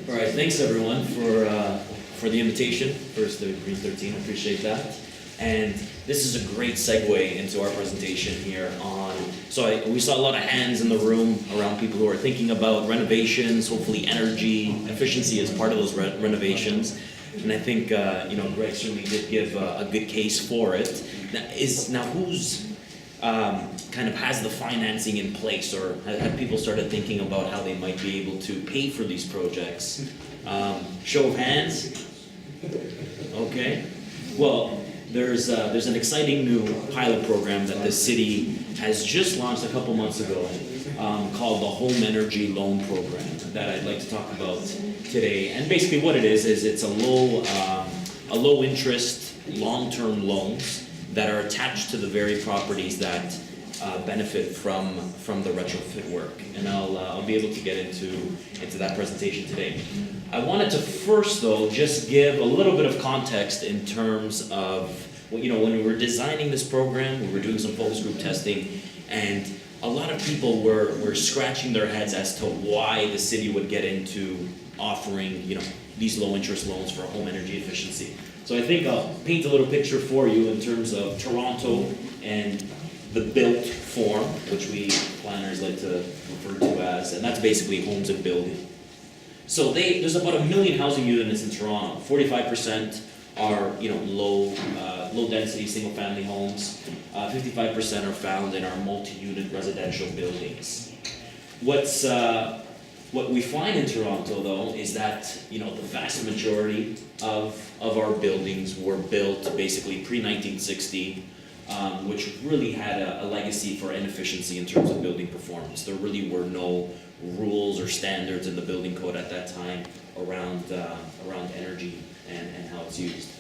All right, thanks everyone for the invitation. First, the Green 13, I appreciate that. And this is a great segue into our presentation here on, we saw a lot of hands in the room around people who are thinking about renovations, hopefully energy efficiency is part of those renovations. And I think, Greg certainly did give a good case for it. Now who's kind of has the financing in place, or have people started thinking about how they might be able to pay for these projects? Show of hands? Okay. Well, there's an exciting new pilot program that the city has just launched a couple months ago called the Home Energy Loan Program that I'd like to talk about today. And basically what it is it's a low interest, long-term loans that are attached to the very properties that benefit from the retrofit work. And I'll be able to get into that presentation today. I wanted to first, though, just give a little bit of context in terms of, when we were designing this program, we were doing some focus group testing, and a lot of people were scratching their heads as to why the city would get into offering, these low interest loans for home energy efficiency. So I think I'll paint a little picture for you in terms of Toronto and the built form, which we planners like to refer to as, and that's basically homes and buildings. So there's about 1 million housing units in Toronto. 45% are low density single family homes. 55% are found in our multi-unit residential buildings. What we find in Toronto, though, is that the vast majority of our buildings were built basically pre-1960, which really had a legacy for inefficiency in terms of building performance. There really were no rules or standards in the building code at that time around energy and how it's used.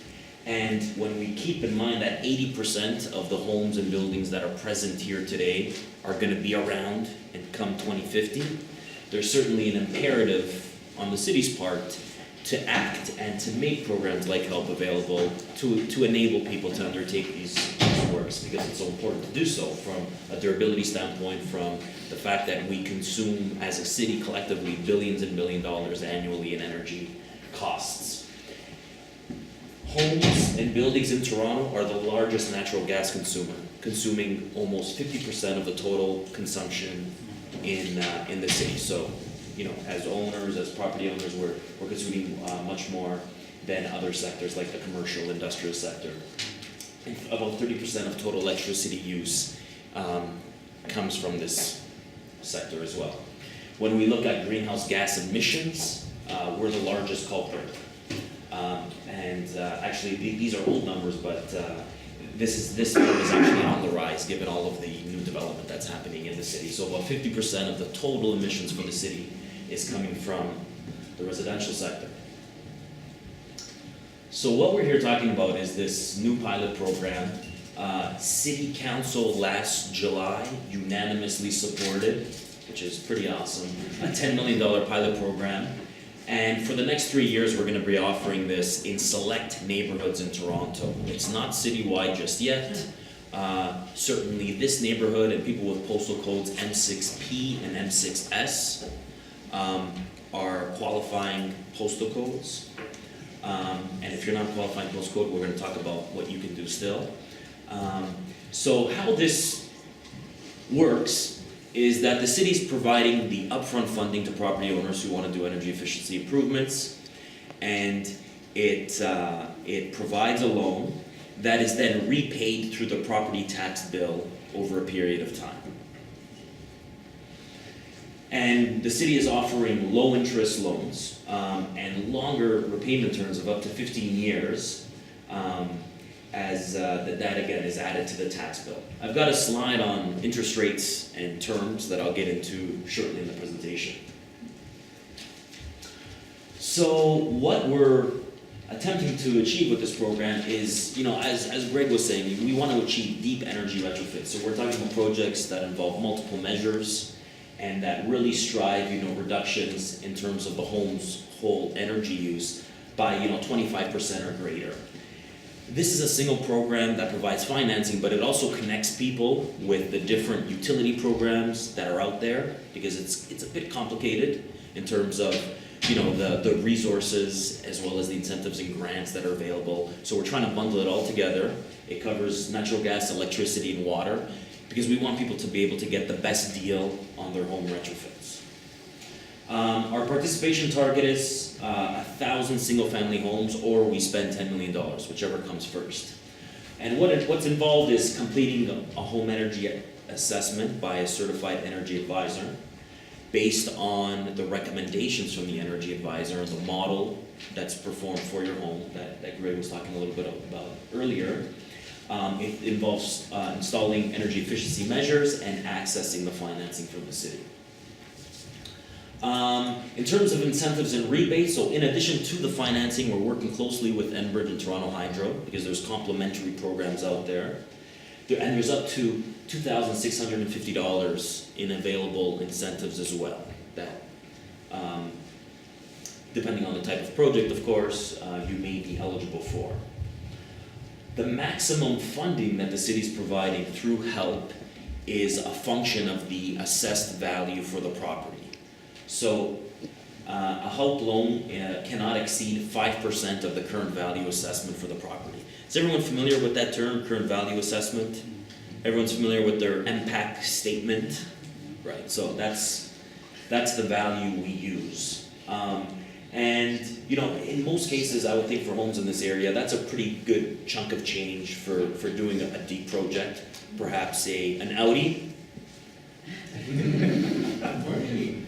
And when we keep in mind that 80% of the homes and buildings that are present here today are going to be around and come 2050, there's certainly an imperative on the city's part to act and to make programs like HELP available to enable people to undertake these works, because it's so important to do so from a durability standpoint, from the fact that we consume as a city collectively billions and billions of dollars annually in energy costs. Homes and buildings in Toronto are the largest natural gas consumer, consuming almost 50% of the total consumption in the city. So, as owners, as property owners, we're consuming much more than other sectors like the commercial, industrial sector. About 30% of total electricity use comes from this sector as well. When we look at greenhouse gas emissions, we're the largest culprit. Actually, these are old numbers, but this number is actually on the rise given all of the new development that's happening in the city. So about 50% of the total emissions for the city is coming from the residential sector. So what we're here talking about is this new pilot program. City Council last July unanimously supported, which is pretty awesome, a $10 million pilot program. And for the next 3 years, we're going to be offering this in select neighborhoods in Toronto. It's not citywide just yet. Certainly this neighborhood and people with postal codes M6P and M6S are qualifying postal codes. And if you're not qualifying postal code, we're going to talk about what you can do still. So how this works is that the city's providing the upfront funding to property owners who want to do energy efficiency improvements, and it provides a loan that is then repaid through the property tax bill over a period of time. And the city is offering low interest loans and longer repayment terms of up to 15 years as that again is added to the tax bill. I've got a slide on interest rates and terms that I'll get into shortly in the presentation. So what we're attempting to achieve with this program is, as Greg was saying, we want to achieve deep energy retrofits. So we're talking about projects that involve multiple measures and that really strive, reductions in terms of the home's whole energy use by, 25% or greater. This is a single program that provides financing, but it also connects people with the different utility programs that are out there, because it's a bit complicated in terms of the resources as well as the incentives and grants that are available. So we're trying to bundle it all together. It covers natural gas, electricity, and water, because we want people to be able to get the best deal on their home retrofits. Our participation target is 1,000 single-family homes, or we spend $10 million, whichever comes first. And what's involved is completing a home energy assessment by a certified energy advisor based on the recommendations from the energy advisor and the model that's performed for your home that Greg was talking a little bit about earlier. It involves installing energy efficiency measures and accessing the financing from the city. In terms of incentives and rebates, so in addition to the financing, we're working closely with Enbridge and Toronto Hydro, because there's complementary programs out there. And there's up to $2,650 in available incentives as well, that, depending on the type of project, of course, you may be eligible for. The maximum funding that the city's providing through HELP is a function of the assessed value for the property. So a HELP loan cannot exceed 5% of the current value assessment for the property. Is everyone familiar with that term, current value assessment? Everyone's familiar with their MPAC statement? Right, so that's the value we use. And in most cases, I would think for homes in this area, that's a pretty good chunk of change for doing a deep project. Perhaps an Audi.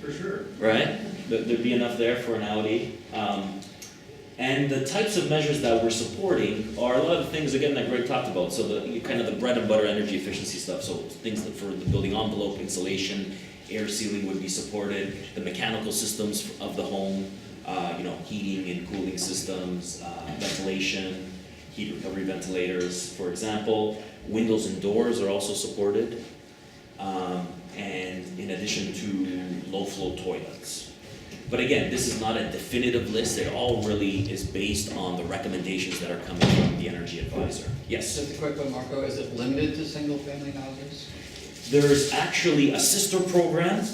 For sure. Right? There'd be enough there for an Audi. And the types of measures that we're supporting are a lot of things, again, that Greg talked about. So the kind of the bread and butter energy efficiency stuff. So things that for the building envelope, insulation, air sealing would be supported. The mechanical systems of the home, heating and cooling systems, ventilation, heat recovery ventilators, for example. Windows and doors are also supported. And in addition to low-flow toilets. But again, this is not a definitive list. It all really is based on the recommendations that are coming from the energy advisor. Yes? Just a quick one, Marco. Is it limited to single-family houses? There's actually a sister program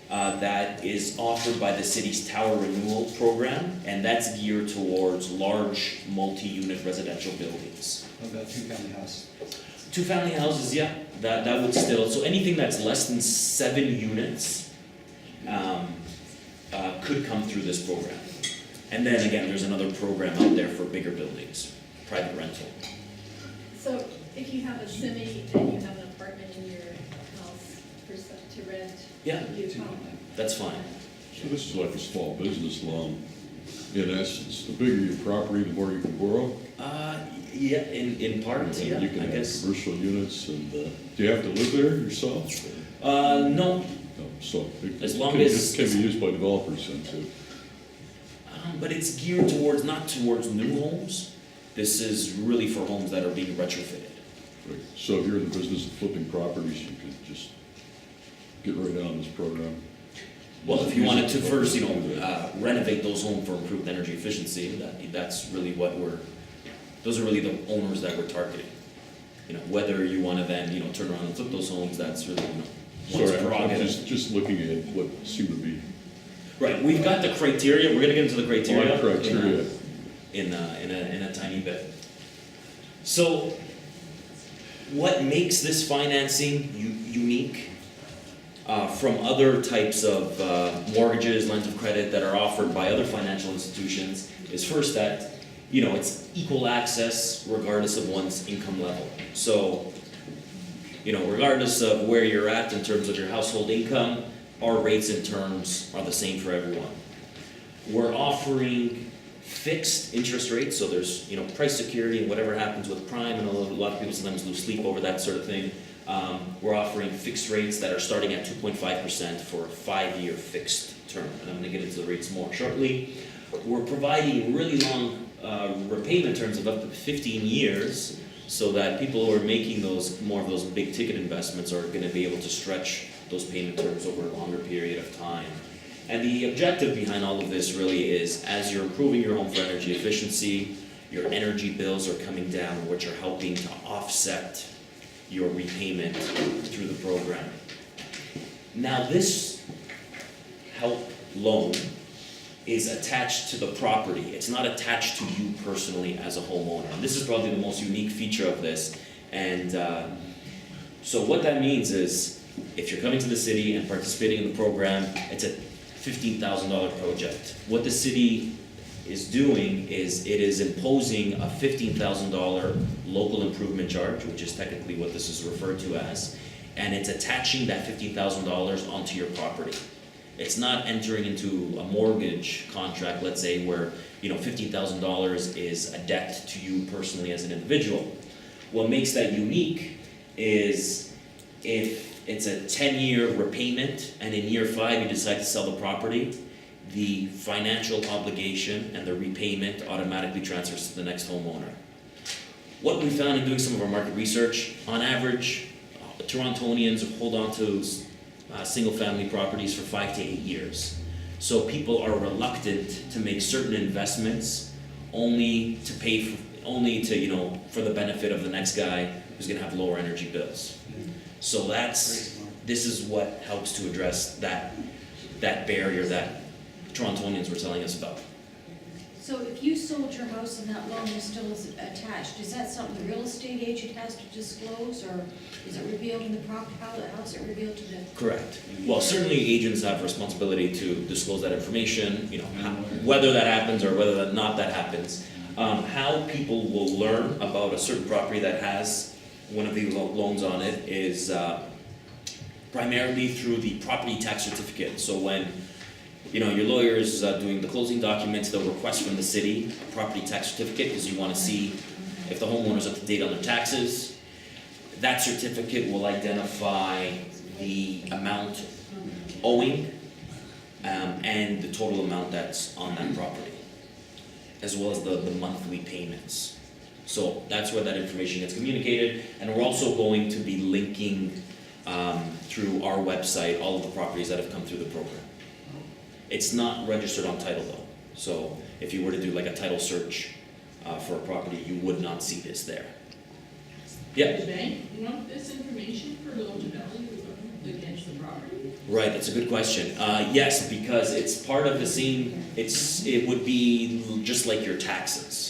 that is offered by the city's tower renewal program, and that's geared towards large multi-unit residential buildings. What about two-family house? Two-family houses, yeah, that would still, so anything that's less than 7 units could come through this program. And then again, there's another program out there for bigger buildings, private rental. So if you have a semi and you have an apartment in your house to rent, Yeah, you come. that's fine. So this is like a small business loan. In essence, the bigger your property, the more you can borrow. Yeah, in part, And yeah, you can I have guess. commercial units, and do you have to live there yourself? No, No, so it As long can, as- it can be used by developers then too. but it's geared towards, not towards new homes. This is really for homes that are being retrofitted. Right. So if you're in the business of flipping properties, you could just get right on this program. Well, if you Use wanted it to for- first, renovate those homes for improved energy efficiency, that's really what those are really the owners that we're targeting. Whether you want to then, turn around and flip those homes, that's really, one's Sorry, I'm prerogative. just looking at what seemed to be Right, we've got the criteria, we're gonna get into the a criteria. lot of criteria. In a tiny bit. So, what makes this financing unique from other types of mortgages, lines of credit that are offered by other financial institutions is first that, it's equal access regardless of one's income level. So, regardless of where you're at in terms of your household income, our rates and terms are the same for everyone. We're offering fixed interest rates, so there's, price security, and whatever happens with prime, and a lot of people sometimes lose sleep over that sort of thing. We're offering fixed rates that are starting at 2.5% for a 5-year fixed term, and I'm gonna get into the rates more shortly. We're providing really long repayment terms of up to 15 years, so that people who are making more of those big ticket investments are gonna be able to stretch those payment terms over a longer period of time. And the objective behind all of this really is, as you're improving your home for energy efficiency, your energy bills are coming down, which are helping to offset your repayment through the program. Now, this HELP loan is attached to the property. It's not attached to you personally as a homeowner. And this is probably the most unique feature of this. And so what that means is, if you're coming to the city and participating in the program, it's a $15,000 project. What the city is doing is it is imposing a $15,000 local improvement charge, which is technically what this is referred to as, and it's attaching that $15,000 onto your property. It's not entering into a mortgage contract, let's say, where, $15,000 is a debt to you personally as an individual. What makes that unique is if it's a 10-year repayment and in year 5 you decide to sell the property, the financial obligation and the repayment automatically transfers to the next homeowner. What we found in doing some of our market research, on average, Torontonians hold on to single-family properties for 5 to 8 years. So people are reluctant to make certain investments only to for the benefit of the next guy who's going to have lower energy bills. So this is what helps to address that barrier that Torontonians were telling us about. So if you sold your house and that loan was still attached, is that something the real estate agent has to disclose, or is it revealed in the property? How is it revealed to the? Correct. Well, certainly agents have responsibility to disclose that information, whether that happens or whether not that happens. How people will learn about a certain property that has one of these loans on it is primarily through the property tax certificate. So when your lawyer is doing the closing documents, they'll request from the city a property tax certificate because you want to see if the homeowner's up to date on their taxes. That certificate will identify the amount owing and the total amount that's on that property, as well as the monthly payments. So that's where that information gets communicated, and we're also going to be linking through our website all of the properties that have come through the program. It's not registered on title though, so if you were to do like a title search for a property, you would not see this there. Yeah? The bank want this information for loan to value against the property? Right, that's a good question. Yes, because it's part of the same, it would be just like your taxes.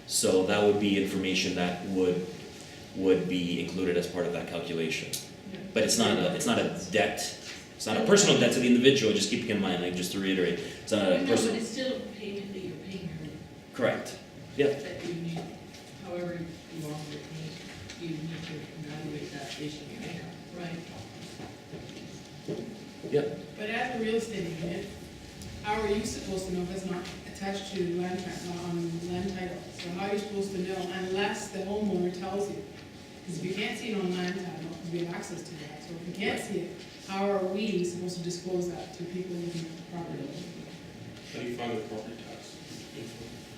So that would be information that would be included as part of that calculation. But it's not a debt. It's not a personal debt to the individual, just keeping in mind, just to reiterate, it's not a No, personal. but it's still a payment that you're paying her. Correct. Yep. That you need, however you want it, you need to evaluate that based on your income. Right. Yep. But as a real estate agent, how are you supposed to know if it's not attached to land title? So how are you supposed to know unless the homeowner tells you? Because if you can't see it on land title, we have access to that. So if you can't see it, how are we supposed to disclose that to people looking at the property? How do you find the property tax?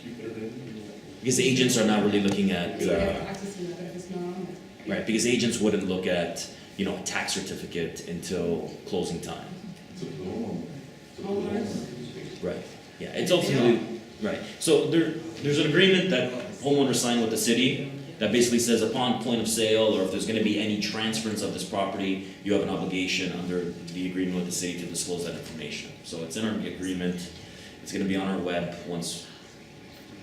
Do you put it in? Because agents are not really looking at, So we have access to that, but if it's not on there. right, because agents wouldn't look at, a tax certificate until closing time. Homeowners? Right. Yeah, it's ultimately, right. So there's an agreement that homeowners sign with the city that basically says upon point of sale, or if there's gonna be any transference of this property, you have an obligation under the agreement with the city to disclose that information. So it's in our agreement, it's gonna be on our web once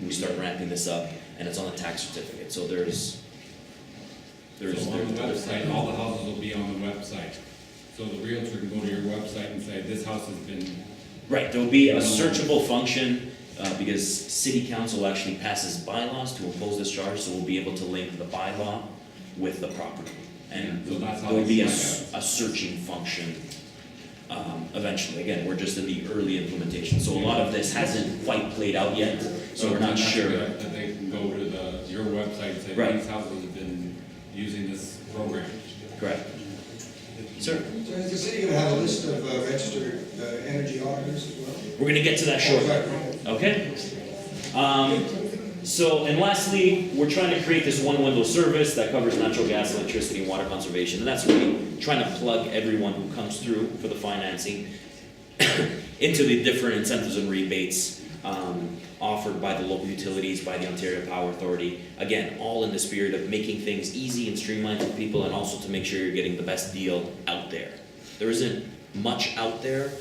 we start ramping this up, and it's on the tax certificate. So there's So on the website, all the houses will be on the website. So the realtor can go to your website and say, this house has been, right, there'll be a searchable function, because city council actually passes bylaws to impose this charge, so we'll be able to link the bylaw with the property. And so that's how there'll be a it's searching function, eventually. Again, we're just in the early implementation, so a lot of this hasn't quite played out yet, so we're not that's sure. good, that they can go to your website and say, Right. these houses have been using this program. Correct. Sir, So is the city going to have a list of registered energy auditors as well? we're gonna get to that shortly. Okay? And lastly, we're trying to create this one window service that covers natural gas, electricity, and water conservation. And that's really trying to plug everyone who comes through for the financing into the different incentives and rebates offered by the local utilities, by the Ontario Power Authority. Again, all in the spirit of making things easy and streamlined for people, and also to make sure you're getting the best deal out there. There isn't much out there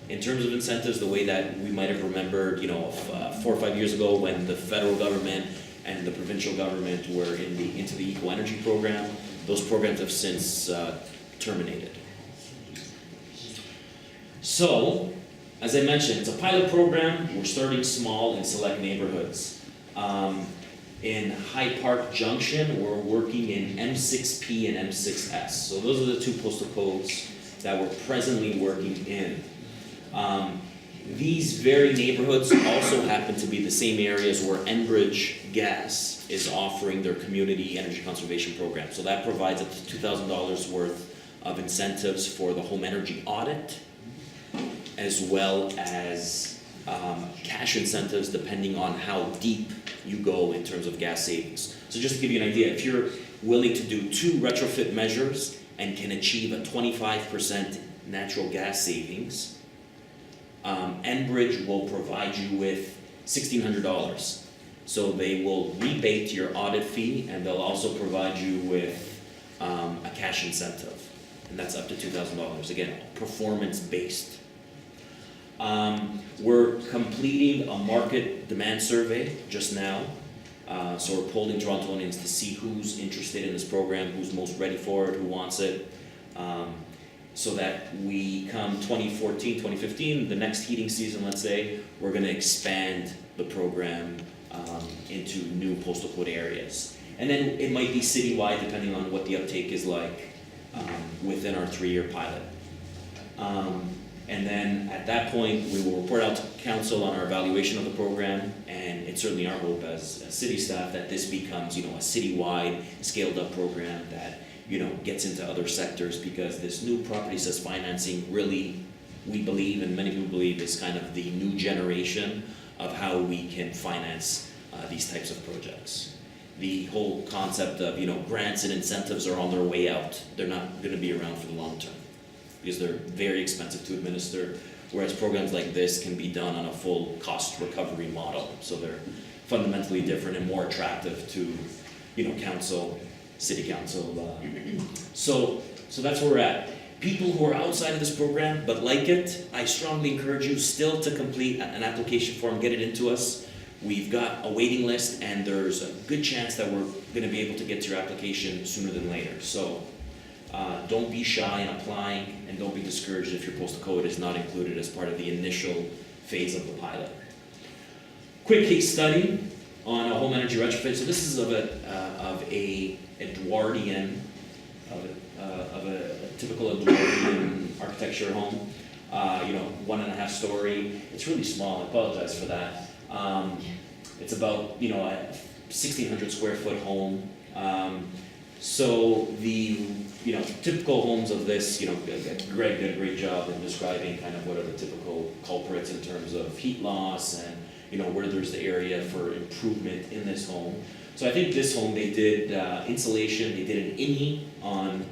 in terms of incentives, the way that we might have remembered, 4 or 5 years ago when the federal government and the provincial government were into the eco energy program, those programs have since terminated. So, as I mentioned, it's a pilot program. We're starting small in select neighborhoods. In High Park Junction, we're working in M6P and M6S. So those are the two postal codes that we're presently working in. These very neighborhoods also happen to be the same areas where Enbridge Gas is offering their community energy conservation program. So that provides up to $2,000 worth of incentives for the home energy audit, as well as cash incentives depending on how deep you go in terms of gas savings. So just to give you an idea, if you're willing to do 2 retrofit measures and can achieve a 25% natural gas savings, Enbridge will provide you with $1,600. So they will rebate your audit fee, and they'll also provide you with a cash incentive, and that's up to $2,000. Again, performance-based. We're completing a market demand survey just now. So we're polling Torontonians to see who's interested in this program, who's most ready for it, who wants it. So that we come 2014, 2015, the next heating season, let's say, we're gonna expand the program into new postal code areas. And then it might be citywide depending on what the uptake is like within our 3-year pilot. And then at that point, we will report out to council on our evaluation of the program, and it's certainly our hope as city staff that this becomes, a citywide, scaled-up program that, gets into other sectors, because this new property assess financing really, we believe, and many people believe, is kind of the new generation of how we can finance these types of projects. The whole concept of, grants and incentives are on their way out. They're not gonna be around for the long term, because they're very expensive to administer, whereas programs like this can be done on a full cost recovery model. So they're fundamentally different and more attractive to, council, city council. So that's where we're at. People who are outside of this program but like it, I strongly encourage you still to complete an application form, get it into us. We've got a waiting list, and there's a good chance that we're gonna be able to get to your application sooner than later. So don't be shy in applying, and don't be discouraged if your postal code is not included as part of the initial phase of the pilot. Quick case study on a home energy retrofit. So this is of a Edwardian, of a typical Edwardian architecture home. 1.5 story. It's really small. I apologize for that. It's about a 1,600 square foot home. So the typical homes of this, Greg did a great job in describing kind of what are the typical culprits in terms of heat loss and where there's the area for improvement in this home. So I think this home, they did insulation, they did an INI on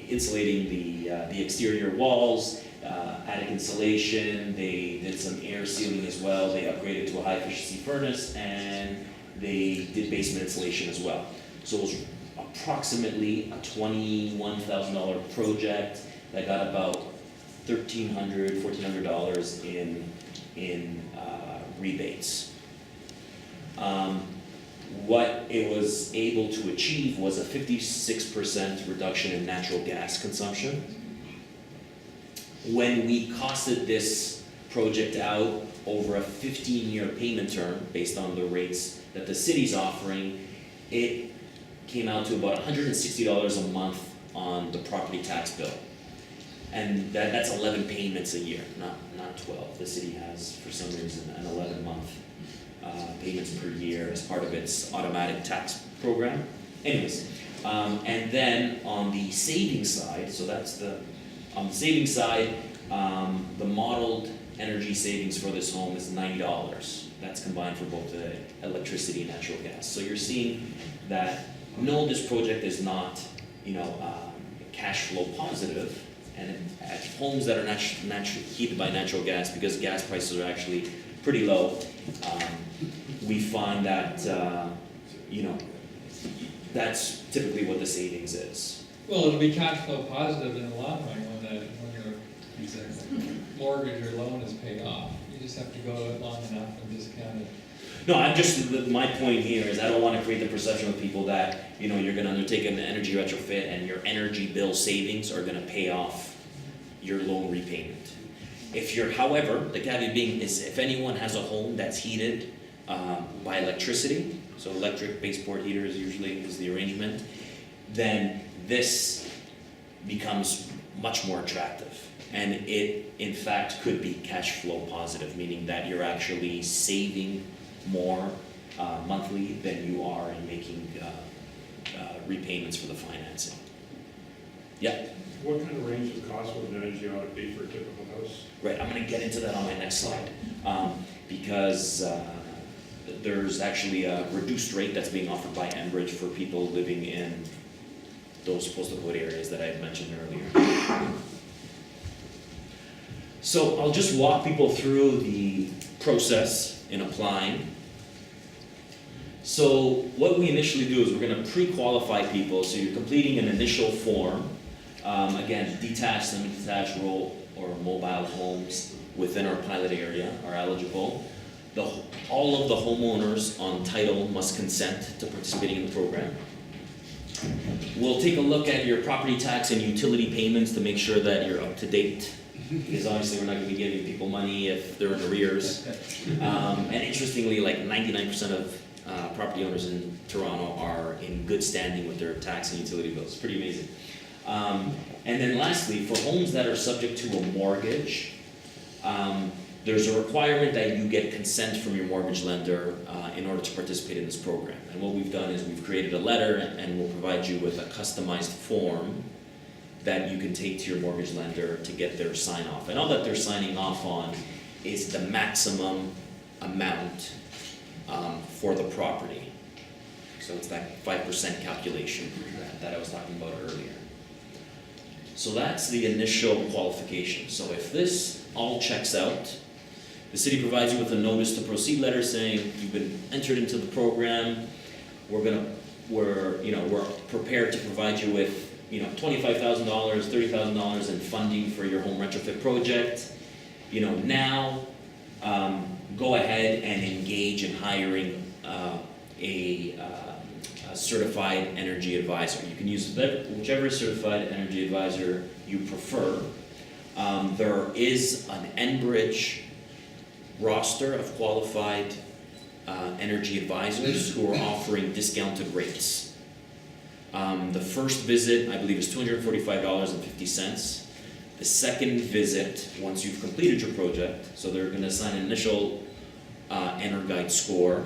insulating the exterior walls, attic insulation, they did some air sealing as well, they upgraded to a high efficiency furnace, and they did basement insulation as well. So it was approximately a $21,000 project that got about $1,300, $1,400 in rebates. What it was able to achieve was a 56% reduction in natural gas consumption. When we costed this project out over a 15-year payment term, based on the rates that the city's offering, it came out to about $160 a month on the property tax bill. And that's 11 payments a year, not 12. The city has, for some reason, an 11-month payments per year as part of its automatic tax program. Anyways, and then on the savings side, so that's on the savings side, the modeled energy savings for this home is $90. That's combined for both the electricity and natural gas. So you're seeing that, no, this project is not, cash flow positive, and at homes that are naturally heated by natural gas, because gas prices are actually pretty low, we find that, that's typically what the savings is. Well, it'll be cash flow positive in the long run when you're. Exactly. mortgage or loan is paid off. You just have to go it long enough and discount it. No, my point here is I don't wanna create the perception with people that, you're gonna undertake an energy retrofit and your energy bill savings are gonna pay off your loan repayment. However, the caveat being is if anyone has a home that's heated by electricity, so electric baseboard heaters usually is the arrangement, then this becomes much more attractive. And it, in fact, could be cash flow positive, meaning that you're actually saving more monthly than you are in making repayments for the financing. Yeah, What kind of range of cost would an energy audit be for a typical house? right, I'm gonna get into that on my next slide. Because there's actually a reduced rate that's being offered by Enbridge for people living in those postal code areas that I had mentioned earlier. So I'll just walk people through the process in applying. So what we initially do is we're gonna pre-qualify people, so you're completing an initial form. Again, detached, semi-detached, rural or mobile homes within our pilot area are eligible. All of the homeowners on title must consent to participating in the program. We'll take a look at your property tax and utility payments to make sure that you're up to date, because obviously we're not gonna be giving people money if they're in arrears. And interestingly, like 99% of property owners in Toronto are in good standing with their tax and utility bills. It's pretty amazing. And then lastly, for homes that are subject to a mortgage, there's a requirement that you get consent from your mortgage lender in order to participate in this program. And what we've done is we've created a letter and we'll provide you with a customized form that you can take to your mortgage lender to get their sign off. And all that they're signing off on is the maximum amount for the property. So it's that 5% calculation that I was talking about earlier. So that's the initial qualification. So if this all checks out, the city provides you with a notice to proceed letter saying you've been entered into the program. We're prepared to provide you with $25,000, $30,000 in funding for your home retrofit project. Now go ahead and engage in hiring a certified energy advisor. You can use whichever certified energy advisor you prefer. There is an Enbridge roster of qualified energy advisors who are offering discounted rates. The first visit, I believe, is $245.50. The second visit, once you've completed your project, so they're going to assign an initial EnerGuide score.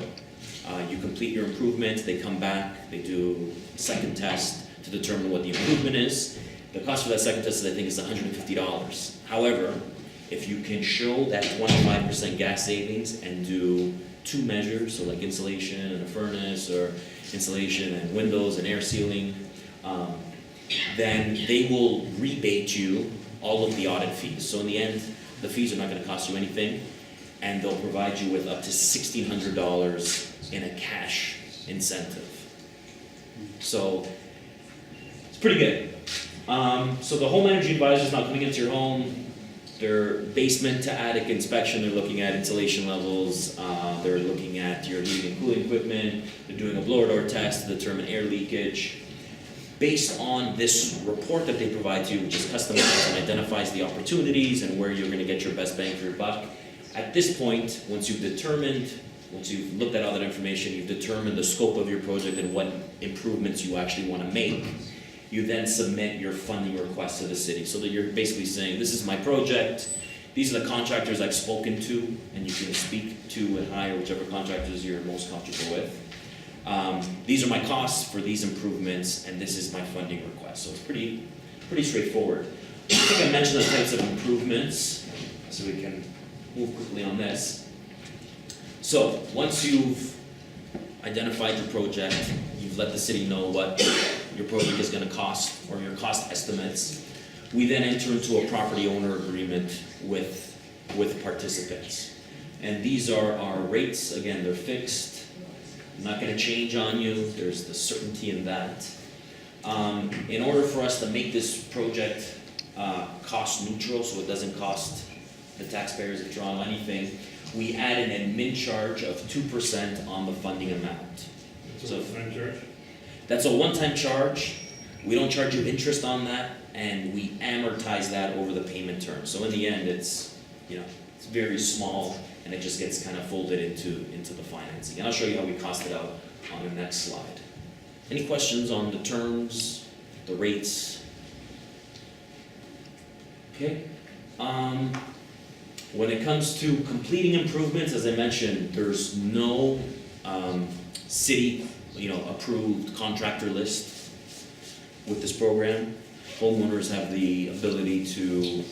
You complete your improvement, they come back, they do a second test to determine what the improvement is. The cost for that second test, I think, is $150. However, if you can show that 25% gas savings and do 2 measures, so like insulation and a furnace, or insulation and windows and air sealing, then they will rebate you all of the audit fees. So in the end, the fees are not going to cost you anything, and they'll provide you with up to $1,600 in a cash incentive. So it's pretty good. So the home energy advisor is now coming into your home. Their basement to attic inspection, they're looking at insulation levels, they're looking at your heating and cooling equipment, they're doing a blower door test to determine air leakage. Based on this report that they provide to you, which is customized and identifies the opportunities and where you're going to get your best bang for your buck, at this point, once you've looked at all that information, you've determined the scope of your project and what improvements you actually want to make, you then submit your funding request to the city, so that you're basically saying, this is my project, these are the contractors I've spoken to, and you can speak to and hire whichever contractors you're most comfortable with. These are my costs for these improvements, and this is my funding request. So it's pretty straightforward. I think I mentioned the types of improvements, so we can move quickly on this. So once you've identified your project, you've let the city know what your project is going to cost, or your cost estimates, we then enter into a property owner agreement with participants. And these are our rates. Again, they're fixed, not going to change on you. There's the certainty in that. In order for us to make this project cost neutral, so it doesn't cost the taxpayers that draw on anything, we add an admin charge of 2% on the funding amount. So Time charge? that's a one-time charge. We don't charge you interest on that, and we amortize that over the payment term. So in the end, it's, you know, it's very small, and it just gets kind of folded into the financing. And I'll show you how we cost it out on the next slide. Any questions on the terms, the rates? Okay. When it comes to completing improvements, as I mentioned, there's no city, approved contractor list with this program. Homeowners have the ability to,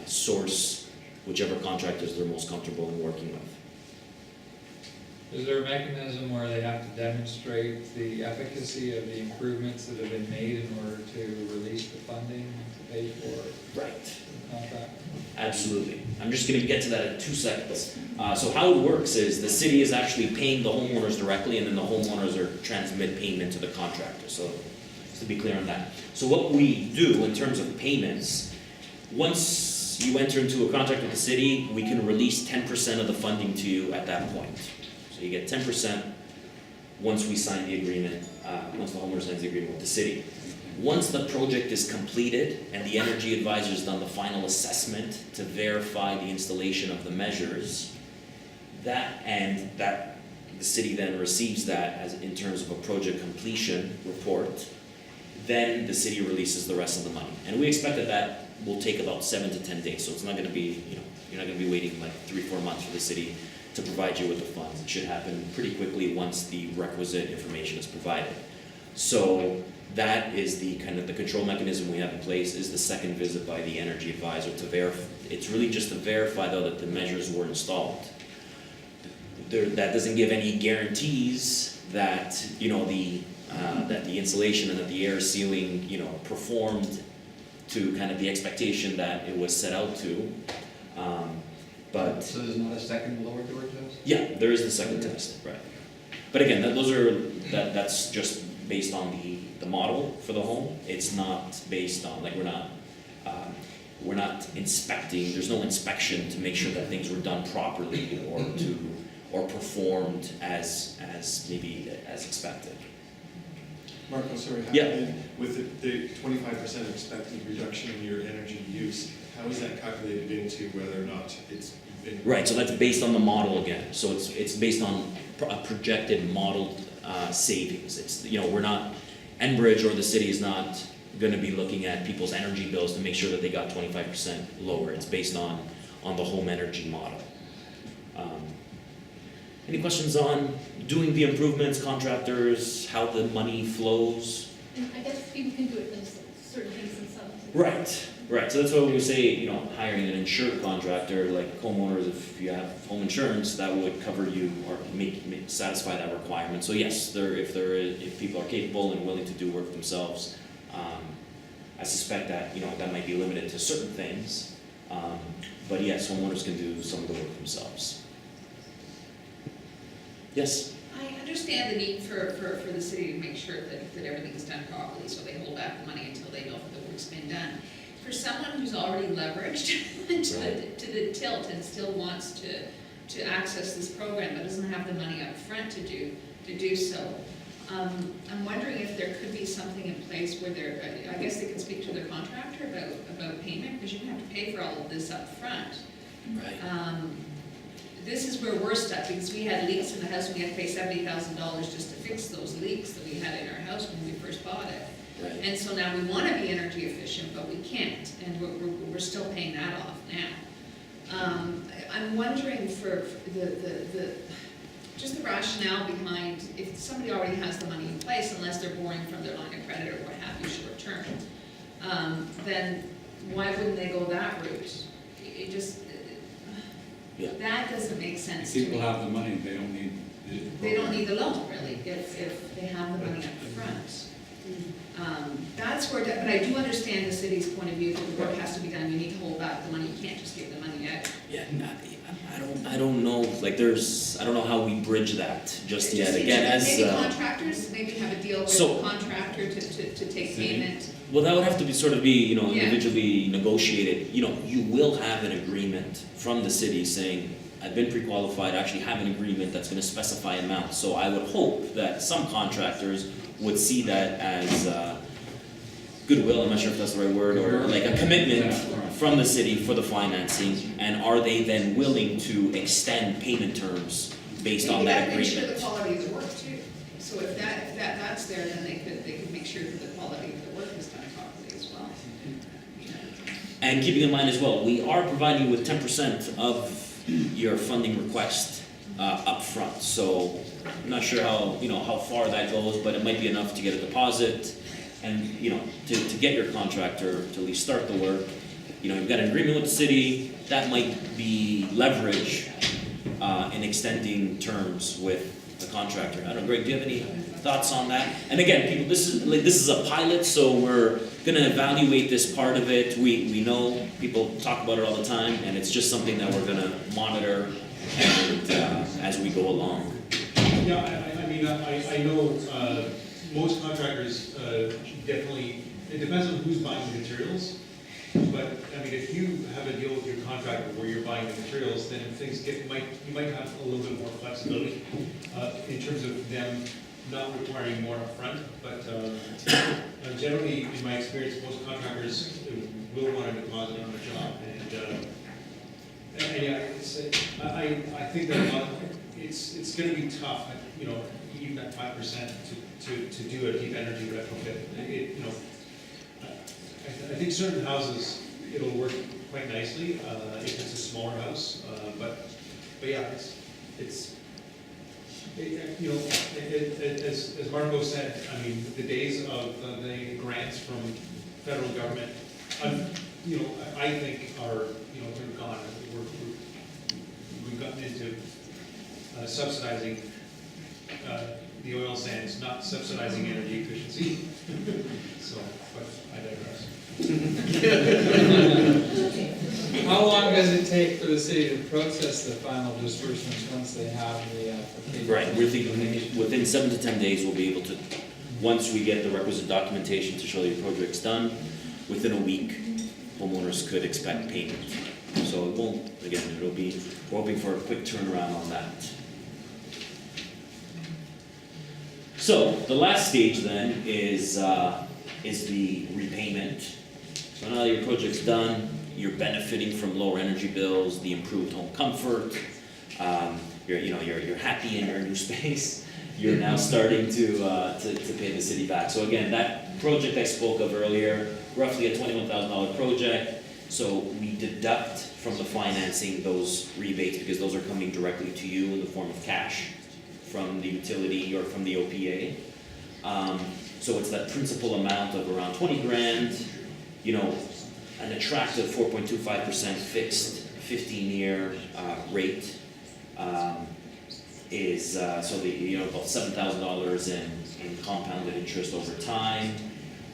source whichever contractors they're most comfortable in working with. Is there a mechanism where they have to demonstrate the efficacy of the improvements that have been made in order to release the funding to pay for Right. the contract? Absolutely. I'm just gonna get to that in 2 seconds. So how it works is the city is actually paying the homeowners directly, and then the homeowners are transmit payment to the contractor. So just to be clear on that. So what we do in terms of payments, once you enter into a contract with the city, we can release 10% of the funding to you at that point. So you get 10% once we sign the agreement, once the homeowner signs the agreement with the city. Once the project is completed and the energy advisor has done the final assessment to verify the installation of the measures, the city then receives that as in terms of a project completion report, then the city releases the rest of the money. And we expect that will take about 7 to 10 days, so it's not gonna be, you're not gonna be waiting like 3-4 months for the city to provide you with the funds. It should happen pretty quickly once the requisite information is provided. So that is the kind of the control mechanism we have in place, is the second visit by the energy advisor to verify. It's really just to verify though that the measures were installed. That doesn't give any guarantees that, that the insulation and that the air sealing, performed to kind of the expectation that it was set out to. But So there's not a second lower door test? yeah, there is the second test, right. But again, that's just based on the model for the home. It's not based on, like, we're not inspecting, there's no inspection to make sure that things were done properly or performed as maybe as expected. Marco, sorry, Yeah. with the 25% expected reduction in your energy use, how is that calculated into whether or not it's been? Right, so that's based on the model again. So it's based on a projected modeled savings. It's, we're not, Enbridge or the city is not gonna be looking at people's energy bills to make sure that they got 25% lower. It's based on the home energy model. Any questions on doing the improvements, contractors, how the money flows? And I guess people can do it in certain things themselves. Right, so that's why we say, hiring an insured contractor, like homeowners, if you have home insurance, that would cover you or satisfy that requirement. So yes, if people are capable and willing to do work themselves, I suspect that, that might be limited to certain things. But yes, homeowners can do some of the work themselves. Yes? I understand the need for the city to make sure that everything is done properly, so they hold back the money until they know that the work's been done. For someone who's already leveraged to the tilt and still wants to access this program but doesn't have the money up front to do so, I'm wondering if there could be something in place where I guess they can speak to their contractor about payment, because you have to pay for all of this up front. Right. This is where we're stuck, because we had leaks in the house, and we had to pay $70,000 just to fix those leaks that we had in our house when we first bought it. Right. And so now we want to be energy efficient, but we can't, and we're still paying that off now. I'm wondering for just the rationale behind, if somebody already has the money in place, unless they're borrowing from their line of credit or what have you, short term, then why wouldn't they go that route? It just, Yeah. that doesn't make sense to me. People have the money, they don't need the They don't need the loan, really, if they have the money up front. That's where, but I do understand the city's point of view, that the work has to be done, you need to hold back the money, you can't just give the money out. Yeah, I don't know, like I don't know how we bridge that just yet. Again, as Maybe contractors, maybe have a deal with So- the contractor to take payment. Well, that would have to be sort of be, you know, Yeah. individually negotiated. You know, you will have an agreement from the city saying, I've been pre-qualified, I actually have an agreement that's gonna specify amounts. So I would hope that some contractors would see that as, goodwill, I'm not sure if that's the right word, or like a commitment from the city for the financing, and are they then willing to extend payment terms based on that Maybe that makes sure the agreement? quality of the work too. So if that's there, then they could make sure that the quality of the work is done properly as well. And keeping in mind as well, we are providing you with 10% of your funding request upfront. So I'm not sure how far that goes, but it might be enough to get a deposit and, you know, to get your contractor to at least start the work. You know, you've got an agreement with the city, that might be leverage in extending terms with the contractor. I don't know, Greg, do you have any thoughts on that? And again, people, this is a pilot, so we're gonna evaluate this part of it. We know people talk about it all the time, and it's just something that we're gonna monitor and as we go along. Yeah, I mean, I know most contractors definitely, it depends on who's buying the materials. But, I mean, if you have a deal with your contractor where you're buying the materials, then things you might have a little bit more flexibility in terms of them not requiring more upfront. But generally, in my experience, most contractors will want a deposit on a job. And yeah, I think that it's going to be tough, you know, even that 5% to do a deep energy retrofit. You know, I think certain houses, it'll work quite nicely if it's a smaller house, but yeah, it's you know, as Marco said, I mean, the days of the grants from federal government, you know, I think are, you know, they're gone. We've gotten into subsidizing the oil sands, not subsidizing energy efficiency. So, but I digress. How long does it take for the city to process the final disbursements once they have the application? Right, we're thinking within 7 to 10 days, we'll be able to, once we get the requisite documentation to show the project's done, within a week, homeowners could expect payment. So it won't, again, we're hoping for a quick turnaround on that. So the last stage then is the repayment. So now that your project's done, you're benefiting from lower energy bills, the improved home comfort. You're happy in your new space. You're now starting to pay the city back. So again, that project I spoke of earlier, roughly a $21,000 project. So we deduct from the financing those rebates because those are coming directly to you in the form of cash from the utility or from the OPA. So it's that principal amount of around 20 grand, you know, an attractive 4.25% fixed 15-year rate is so about $7,000 in compounded interest over time.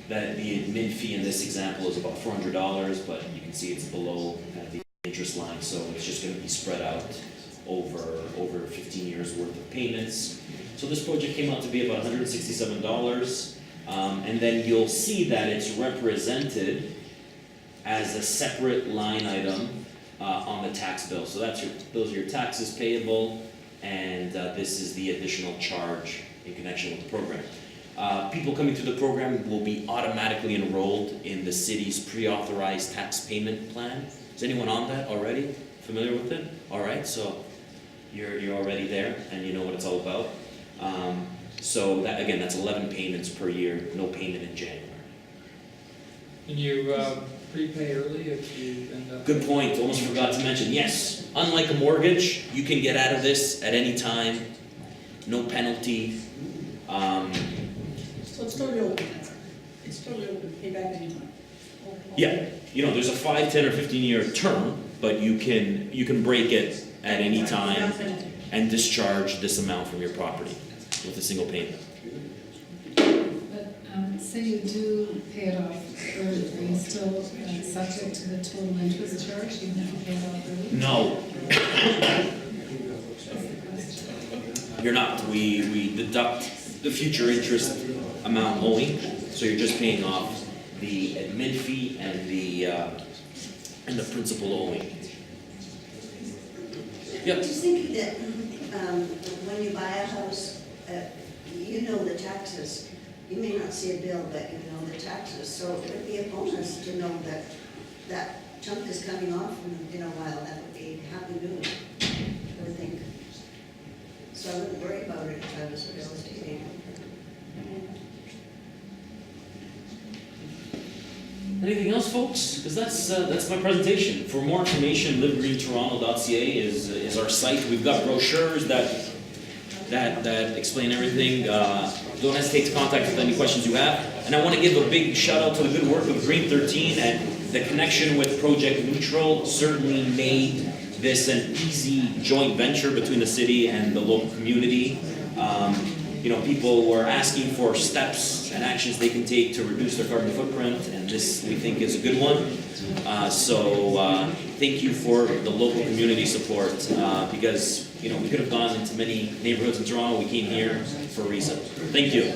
That the admin fee in this example is about $400, but you can see it's below kind of the interest line, so it's just going to be spread out over 15 years worth of payments. So this project came out to be about $167, and then you'll see that it's represented as a separate line item on the tax bill. So those are your taxes payable, and this is the additional charge in connection with the program. People coming through the program will be automatically enrolled in the city's pre-authorized tax payment plan. Is anyone on that already? Familiar with it? All right, so you're already there and you know what it's all about. So that, again, that's 11 payments per year, no payment in January. Can you prepay early if you end up? Good point, almost forgot to mention, yes, unlike a mortgage, you can get out of this at any time, no penalty. So it's totally open. It's totally open, pay back anytime. Yeah, there's a 5, 10, or 15-year term, but you can break it at any time and discharge this amount from your property with a single payment. But say you do pay it off early, are you still subject to the total interest charge even if you pay it off early? No. You're not. We deduct the future interest amount owing, so you're just paying off the admin fee and the principal owing. Yep. Just thinking that, when you buy a house, you know the taxes. You may not see a bill, but you know the taxes, so it would be a bonus to know that that chunk is coming off in a while. That would be happy news, I would think. So I wouldn't worry about it if I was a real estate agent. Anything else, folks? Because that's my presentation. For more information, livegreentoronto.ca is our site. We've got brochures that explain everything. Don't hesitate to contact us with any questions you have. And I want to give a big shout out to the good work of Green 13, and the connection with Project Neutral certainly made this an easy joint venture between the city and the local community. People were asking for steps and actions they can take to reduce their carbon footprint, and this, we think, is a good one. Thank you for the local community support, because, we could have gone into many neighborhoods in Toronto. We came here for a reason. Thank you.